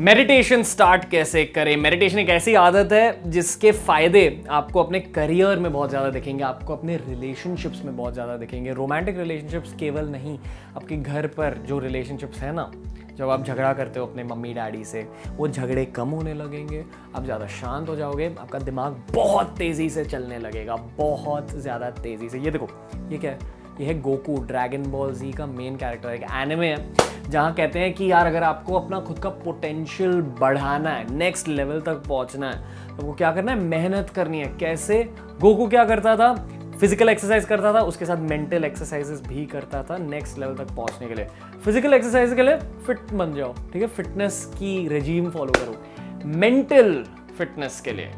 Meditation start कैसे करें। Meditation एक ऐसी आदत है जिसके फायदे आपको अपने करियर में बहुत ज़्यादा दिखेंगे, आपको अपने रिलेशनशिप्स में बहुत ज़्यादा दिखेंगे। रोमांटिक रिलेशनशिप्स केवल नहीं, आपके घर पर जो रिलेशनशिप्स है ना, जब आप झगड़ा करते हो अपने मम्मी डैडी से, वो झगड़े कम होने लगेंगे, आप ज़्यादा शांत हो जाओगे, आपका दिमाग बहुत तेज़ी से चलने लगेगा, बहुत ज़्यादा तेज़ी से। ये देखो, ये क्या है? ये है गोकू, ड्रैगन बॉल जी का मेन कैरेक्टर। एक एनिमे है जहाँ कहते हैं कि यार अगर आपको अपना खुद का पोटेंशियल बढ़ाना है, नेक्स्ट लेवल तक पहुँचना है, तो वो क्या करना है? मेहनत करनी है। कैसे? गोकू क्या करता था? फिजिकल एक्सरसाइज करता था, उसके साथ मेंटल एक्सरसाइजेस भी करता था नेक्स्ट लेवल तक पहुंचने के लिए। फिजिकल एक्सरसाइज के लिए फिट बन जाओ, ठीक है, फिटनेस की रेजीम फॉलो करो। मेंटल फिटनेस के लिए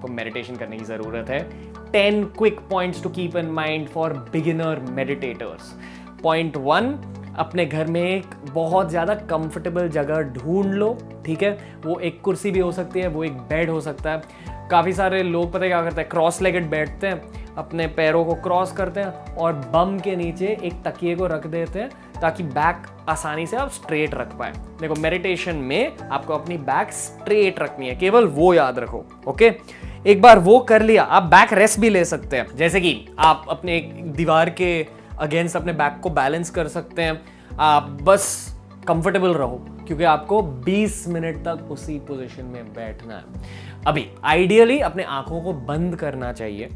तो मेडिटेशन करने की जरूरत है। 10 quick points to keep in mind for beginner meditators. Point 1, अपने घर में एक बहुत ज़्यादा कंफर्टेबल जगह ढूंढ लो, ठीक है। वो एक कुर्सी भी हो सकती है, वो एक बेड हो सकता है। काफ़ी सारे लोग पता है क्या करते हैं? क्रॉस लेगेड बैठते हैं, अपने पैरों को क्रॉस करते हैं और बम के नीचे एक तकिए को रख देते हैं ताकि बैक आसानी से आप स्ट्रेट रख पाए। देखो, मेडिटेशन में आपको अपनी बैक स्ट्रेट रखनी है, केवल वो याद रखो, ओके। एक बार वो कर लिया, आप बैक रेस्ट भी ले सकते हैं, जैसे कि आप अपने एक दीवार के अगेंस्ट अपने बैक को बैलेंस कर सकते हैं। आप बस कंफर्टेबल रहो, क्योंकि आपको 20 मिनट तक उसी पोजीशन में बैठना है। अभी आइडियली अपने आंखों को बंद करना चाहिए,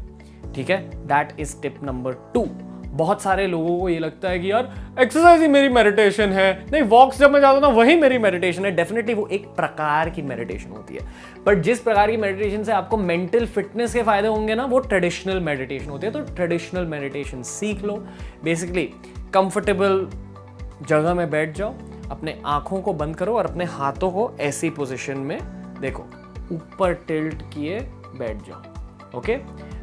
ठीक है। That is tip number 2। बहुत सारे लोगों को ये लगता है कि यार एक्सरसाइज ही मेरी मेडिटेशन है, नहीं वॉक्स जब मैं जाता हूं ना वही मेरी मेडिटेशन है। डेफिनेटली वो एक प्रकार की मेडिटेशन होती है, बट जिस प्रकार की मेडिटेशन से आपको मेंटल फिटनेस के फायदे होंगे ना, वो ट्रेडिशनल मेडिटेशन होती है। तो ट्रेडिशनल मेडिटेशन सीख लो। बेसिकली कंफर्टेबल जगह में बैठ जाओ, अपने आंखों को बंद करो और अपने हाथों को ऐसी पोजीशन में देखो, ऊपर टिल्ट किए बैठ जाओ, ओके।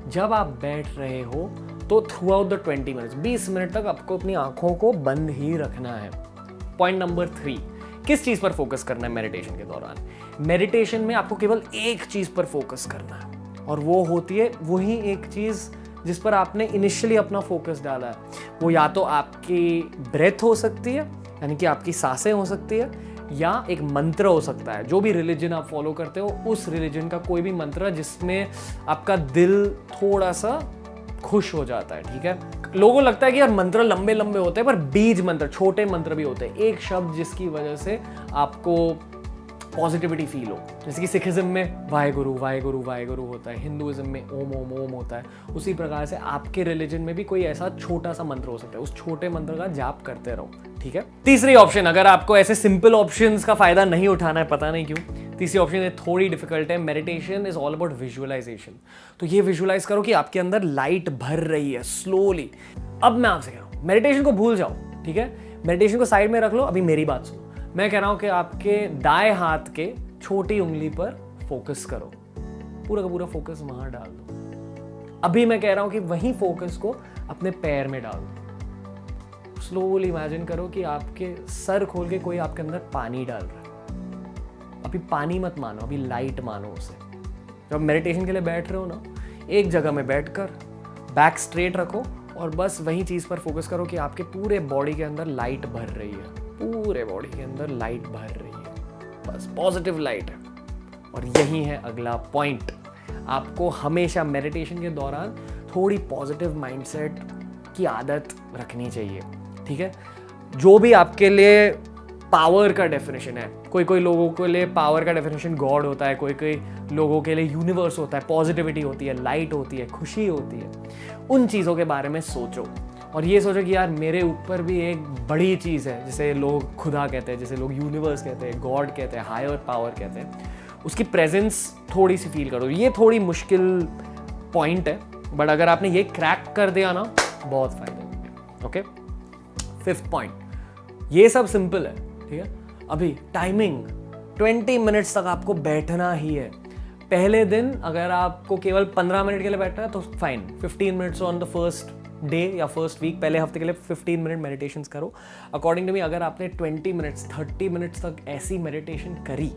जब आप बैठ रहे हो तो through out the 20 minutes, 20 minute तक आपको अपनी आंखों को बंद ही रखना है। पॉइंट नंबर 3, किस चीज पर फोकस करना है मेडिटेशन के दौरान? मेडिटेशन में आपको केवल एक चीज पर फोकस करना है, और वो होती है वही एक चीज जिस पर आपने इनिशियली अपना फोकस डाला है। वो या तो आपकी ब्रेथ हो सकती है, यानी कि आपकी सांसें हो सकती है, या एक मंत्र हो सकता है। जो भी रिलीजन आप फॉलो करते हो, उस रिलीजन का कोई भी मंत्र जिसमें आपका दिल थोड़ा सा खुश हो जाता है, ठीक है। लोगों को लगता है कि यार मंत्र लंबे लंबे होते हैं, पर बीज मंत्र, छोटे मंत्र भी होते हैं। एक शब्द जिसकी वजह से आपको पॉजिटिविटी फील हो, जैसे कि सिखिज्म में वाहेगुरु वाहेगुरु वाहेगुरु होता है, हिंदुइज्म में ओम ओम ओम होता है। उसी प्रकार से आपके रिलीजन में भी कोई ऐसा छोटा सा मंत्र हो सकता है, उस छोटे मंत्र का जाप करते रहो, ठीक है। तीसरी ऑप्शन, अगर आपको ऐसे सिंपल ऑप्शंस का फायदा नहीं उठाना है, पता नहीं क्यों, तीसरी ऑप्शन है थोड़ी डिफिकल्ट है। Meditation is all about visualisation. तो ये विजुअलाइज करो कि आपके अंदर लाइट भर रही है स्लोली। अब मैं आपसे कह रहा हूं, मेडिटेशन को भूल जाओ, ठीक है। मेडिटेशन को साइड में रख लो, अभी मेरी बात सुनो। मैं कह रहा हूं कि आपके दाएं हाथ के छोटी उंगली पर फोकस करो, पूरा का पूरा फोकस वहां डाल दो। अभी मैं कह रहा हूं कि वही फोकस को अपने पैर में डाल दो। स्लोली इमेजिन करो कि आपके सर खोल के कोई आपके अंदर पानी डाल रहा है। अभी पानी मत मानो, अभी लाइट मानो उसे। जब मेडिटेशन के लिए बैठ रहे हो ना, एक जगह में बैठकर बैक स्ट्रेट रखो और बस वही चीज पर फोकस करो कि आपके पूरे बॉडी के अंदर लाइट भर रही है, पूरे बॉडी के अंदर लाइट भर रही है, बस पॉजिटिव लाइट है। और यही है अगला पॉइंट, आपको हमेशा मेडिटेशन के दौरान थोड़ी पॉजिटिव माइंडसेट की आदत रखनी चाहिए, ठीक है। जो भी आपके लिए पावर का डेफिनेशन है, कोई कोई लोगों के लिए पावर का डेफिनेशन गॉड होता है, कोई कोई लोगों के लिए यूनिवर्स होता है, पॉजिटिविटी होती है, लाइट होती है, खुशी होती है। उन चीज़ों के बारे में सोचो और ये सोचो कि यार मेरे ऊपर भी एक बड़ी चीज़ है, जिसे लोग खुदा कहते हैं, जिसे लोग यूनिवर्स कहते हैं, गॉड कहते हैं, हायर पावर कहते हैं। उसकी प्रेजेंस थोड़ी सी फील करो। ये थोड़ी मुश्किल पॉइंट है, बट अगर आपने ये क्रैक कर दिया ना, बहुत फायदे होंगे, ओके। 5th पॉइंट, ये सब सिंपल है, ठीक है। अभी टाइमिंग 20 मिनट्स तक आपको बैठना ही है। पहले दिन अगर आपको केवल 15 मिनट के लिए बैठना है तो fine, 15 minutes on the first day या फर्स्ट वीक, पहले हफ्ते के लिए 15 मिनट मेडिटेशन करो। अकॉर्डिंग टू मी, अगर आपने 20 मिनट्स 30 मिनट्स तक ऐसी मेडिटेशन करी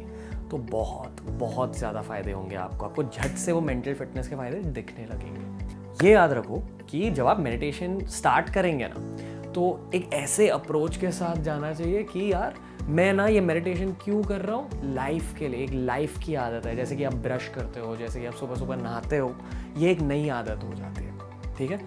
तो बहुत बहुत ज़्यादा फायदे होंगे आपको झट से वो मेंटल फिटनेस के फायदे दिखने लगेंगे। ये याद रखो कि जब आप मेडिटेशन स्टार्ट करेंगे ना, तो एक ऐसे अप्रोच के साथ जाना चाहिए कि यार मैं ना ये मेडिटेशन क्यों कर रहा हूँ, लाइफ के लिए, एक लाइफ की आदत है। जैसे कि आप ब्रश करते हो, जैसे कि आप सुबह सुबह नहाते हो, ये एक नई आदत हो जाती है, ठीक है।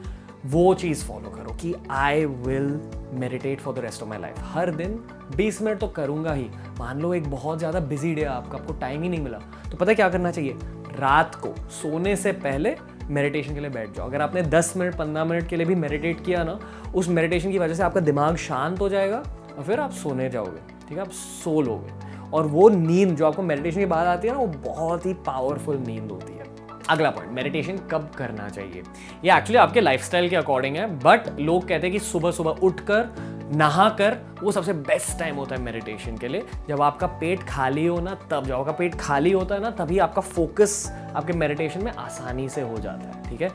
वो चीज़ फॉलो करो कि I will meditate for the rest of my life. हर दिन 20 मिनट तो करूँगा ही। मान लो एक बहुत ज़्यादा बिजी डे है आपको टाइम ही नहीं मिला, तो पता है क्या करना चाहिए, रात को सोने से पहले मेडिटेशन के लिए बैठ जाओ। अगर आपने 10 मिनट 15 मिनट के लिए भी मेडिटेट किया ना, उस मेडिटेशन की वजह से आपका दिमाग शांत हो जाएगा और फिर आप सोने जाओगे, ठीक है, आप सो लोगे। और वो नींद जो आपको मेडिटेशन के बाद आती है ना, वो बहुत ही पावरफुल नींद होती है। अगला पॉइंट, मेडिटेशन कब करना चाहिए। ये एक्चुअली आपके लाइफस्टाइल के अकॉर्डिंग है, बट लोग कहते हैं कि सुबह सुबह उठकर नहाकर वो सबसे बेस्ट टाइम होता है मेडिटेशन के लिए। जब आपका पेट खाली हो ना, तब जब आपका पेट खाली होता है ना, तभी आपका फोकस आपके मेडिटेशन में आसानी से हो जाता है, ठीक है।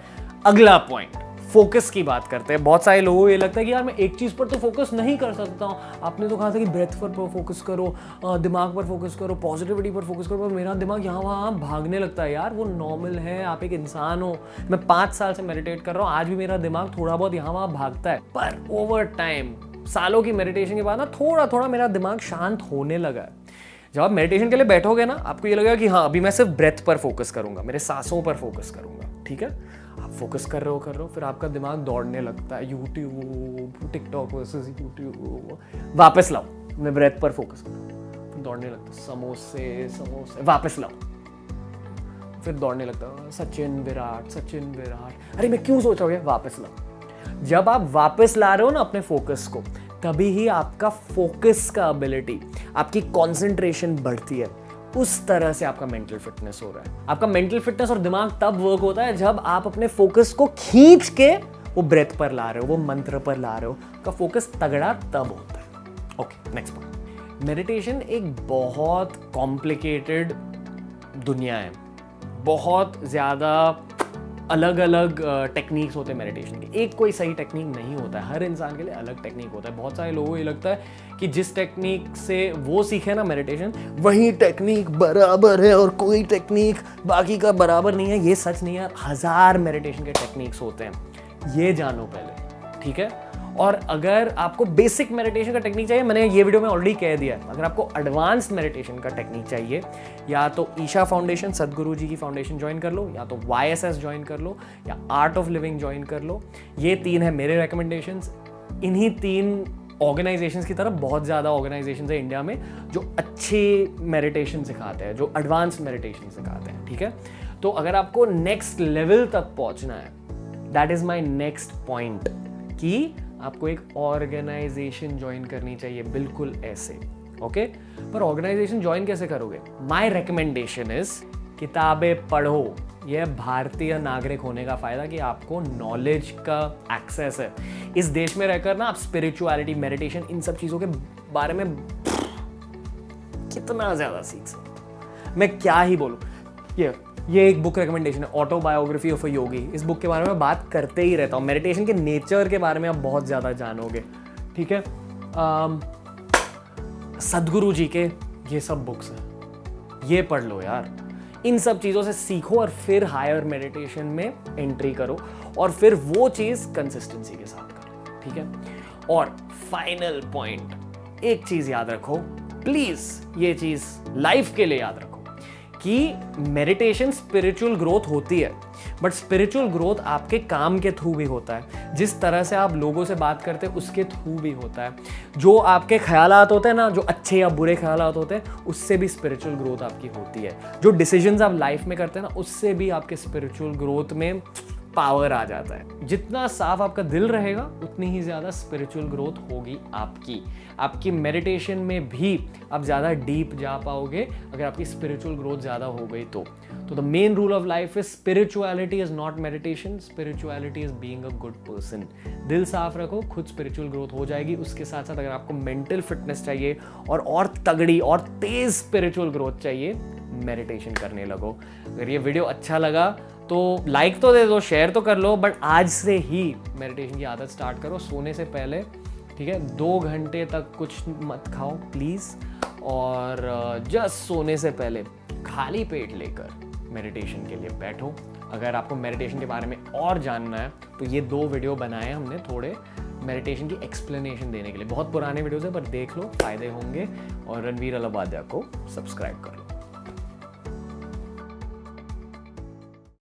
अगला पॉइंट, फोकस की बात करते हैं। बहुत सारे लोगों को ये लगता है कि यार मैं एक चीज़ पर तो फोकस नहीं कर सकता हूँ। आपने तो कहा था कि ब्रेथ पर फोकस करो, दिमाग पर फोकस करो, पॉजिटिविटी पर फोकस करो, पर मेरा दिमाग यहाँ वहाँ भागने लगता है। यार वो नॉर्मल है, आप एक इंसान हो। मैं 5 साल से मेडिटेट कर रहा हूँ, आज भी मेरा दिमाग थोड़ा बहुत यहाँ वहाँ भागता है, पर ओवर टाइम सालों की मेडिटेशन के बाद ना थोड़ा थोड़ा मेरा दिमाग शांत होने लगा है। जब आप मेडिटेशन के लिए बैठोगे ना, आपको ये लगेगा कि हाँ अभी मैं सिर्फ ब्रेथ पर फोकस करूंगा, मेरे सांसों पर फोकस करूंगा, ठीक है। आप फोकस कर रहे हो, फिर आपका दिमाग दौड़ने लगता है, यूट्यूब, टिकटॉक वर्सेस यूट्यूब, वापस लाओ, मैं ब्रेथ पर फोकस करूँ, फिर दौड़ने लगता है, समोसे, वापस लाओ, फिर दौड़ने लगता है, सचिन विराट, अरे मैं क्यों सोच रहा हूँ, वापस लाओ। जब आप वापस ला रहे हो ना अपने फोकस को, तभी ही आपका फोकस का एबिलिटी, आपकी कंसंट्रेशन बढ़ती है। उस तरह से आपका मेंटल फिटनेस हो रहा है। आपका मेंटल फिटनेस और दिमाग तब वर्क होता है जब आप अपने फोकस को खींच के वो ब्रेथ पर ला रहे हो, वो मंत्र पर ला रहे हो। आपका फोकस तगड़ा तब होता है। ओके, नेक्स्ट पॉइंट, मेडिटेशन एक बहुत कॉम्प्लिकेटेड दुनिया है। बहुत ज़्यादा अलग अलग टेक्निक्स होते हैं मेडिटेशन के। एक कोई सही टेक्निक नहीं होता है, हर इंसान के लिए अलग टेक्निक होता है। बहुत सारे लोगों को ये लगता है कि जिस टेक्निक से वो सीखे ना मेडिटेशन, वही टेक्निक बराबर है और कोई टेक्निक बाकी का बराबर नहीं है। ये सच नहीं है। 1000 मेडिटेशन के टेक्निक्स होते हैं, ये जानो पहले, ठीक है। और अगर आपको बेसिक मेडिटेशन का टेक्निक चाहिए, मैंने ये वीडियो में ऑलरेडी कह दिया है। अगर आपको एडवांस मेडिटेशन का टेक्निक चाहिए, या तो ईशा फाउंडेशन, सदगुरु जी की फाउंडेशन ज्वाइन कर लो, या तो YSS ज्वाइन कर लो, या आर्ट ऑफ लिविंग ज्वाइन कर लो। ये 3 है मेरे रिकमेंडेशंस। इन्हीं 3 ऑर्गेनाइजेशंस की तरफ बहुत ज़्यादा ऑर्गेनाइजेशंस है इंडिया में जो अच्छी मेडिटेशन सिखाते हैं, जो एडवांस मेडिटेशन सिखाते हैं, ठीक है। तो अगर आपको नेक्स्ट लेवल तक पहुंचना है, that is my next point, कि आपको एक ऑर्गेनाइजेशन ज्वाइन करनी चाहिए, बिल्कुल ऐसे, ओके। पर ऑर्गेनाइजेशन ज्वाइन कैसे करोगे? माय रिकमेंडेशन इज किताबें पढ़ो। यह भारतीय नागरिक होने का फायदा कि आपको नॉलेज का एक्सेस है। इस देश में रहकर ना आप स्पिरिचुअलिटी, मेडिटेशन, इन सब चीजों के बारे में कितना ज्यादा सीख सकते। मैं क्या ही बोलूं। ये एक बुक रिकमेंडेशन है, ऑटोबायोग्राफी ऑफ अ योगी। इस बुक के बारे में बात करते ही रहता हूँ। मेडिटेशन के नेचर के बारे में आप बहुत ज़्यादा जानोगे, ठीक है। सदगुरु जी के ये सब बुक्स हैं, ये पढ़ लो यार। इन सब चीज़ों से सीखो और फिर हायर मेडिटेशन में एंट्री करो, और फिर वो चीज़ कंसिस्टेंसी के साथ करो, ठीक है। और फाइनल पॉइंट, एक चीज़ याद रखो प्लीज़, ये चीज़ लाइफ के लिए याद रखो कि मेडिटेशन स्पिरिचुअल ग्रोथ होती है, बट स्पिरिचुअल ग्रोथ आपके काम के थ्रू भी होता है। जिस तरह से आप लोगों से बात करते हैं उसके थ्रू भी होता है। जो आपके ख्यालात होते हैं ना, जो अच्छे या बुरे ख्यालात होते हैं, उससे भी स्पिरिचुअल ग्रोथ आपकी होती है। जो डिसीजंस आप लाइफ में करते हैं ना, उससे भी आपके स्पिरिचुअल ग्रोथ में पावर आ जाता है। जितना साफ आपका दिल रहेगा, उतनी ही ज़्यादा स्पिरिचुअल ग्रोथ होगी आपकी मेडिटेशन में भी आप ज़्यादा डीप जा पाओगे अगर आपकी स्पिरिचुअल ग्रोथ ज़्यादा हो गई तो the main rule of life is spirituality is not meditation, spirituality is being a good person. दिल साफ रखो, खुद स्पिरिचुअल ग्रोथ हो जाएगी। उसके साथ साथ अगर आपको मेंटल फिटनेस चाहिए और तगड़ी और तेज स्पिरिचुअल ग्रोथ चाहिए, मेडिटेशन करने लगो। अगर ये वीडियो अच्छा लगा तो लाइक तो दे दो, शेयर तो कर लो, बट आज से ही मेडिटेशन की आदत स्टार्ट करो सोने से पहले, ठीक है। 2 घंटे तक कुछ मत खाओ प्लीज़, और जस्ट सोने से पहले खाली पेट लेकर मेडिटेशन के लिए बैठो। अगर आपको मेडिटेशन के बारे में और जानना है तो ये 2 वीडियो बनाए हमने, थोड़े मेडिटेशन की एक्सप्लेनेशन देने के लिए। बहुत पुराने वीडियोज़ हैं पर देख लो, फ़ायदे होंगे। और रणवीर अलाबादिया को सब्सक्राइब कर लो।